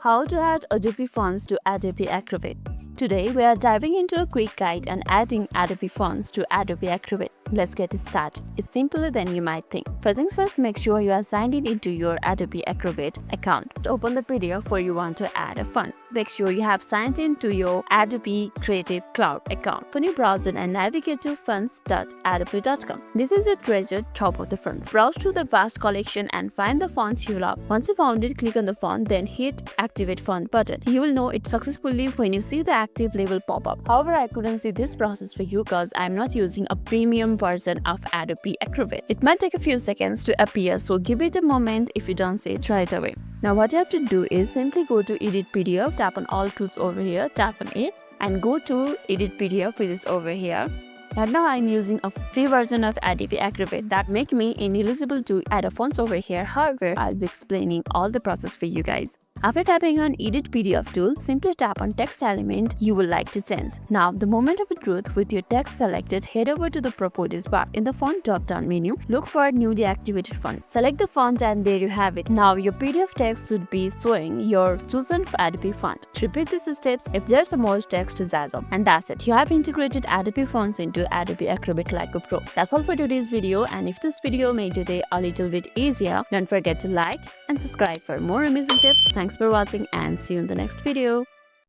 How to add Adobe Fonts to Adobe Acrobat. Today, we are diving into a quick guide on adding Adobe Fonts to Adobe Acrobat. Let's get started. It's simpler than you might think. First things first, make sure you are signed in into your Adobe Acrobat account. Open the PDF where you want to add a font. Make sure you have signed in to your Adobe Creative Cloud account. Open your browser and navigate to fonts.adobe.com. This is your treasured top of the fonts. Browse through the vast collection and find the fonts you love. Once you found it, click on the font, then hit Activate Font button. You will know it successfully when you see the active label pop up. However, I couldn't see this process for you because I'm not using a premium version of Adobe Acrobat. It might take a few seconds to appear, so give it a moment. If you don't see it right away. Now what you have to do is simply go to Edit PDF, tap on all tools over here, tap on it, and go to Edit PDF, which is over here. And now I'm using a free version of Adobe Acrobat that make me ineligible to add a fonts over here. However, I'll be explaining all the process for you guys. After tapping on Edit PDF tool, simply tap on text element you would like to change. Now, the moment of truth, with your text selected, head over to the properties bar. In the font drop-down menu, look for newly activated font. Select the font and there you have it. Now, your PDF text should be showing your chosen Adobe font. Repeat these steps if there's some more text to jazz up. And that's it. You have integrated Adobe Fonts into Adobe Acrobat like a pro. That's all for today's video, and if this video made your day a little bit easier, don't forget to like and subscribe for more amazing tips. Thanks for watching and see you in the next video.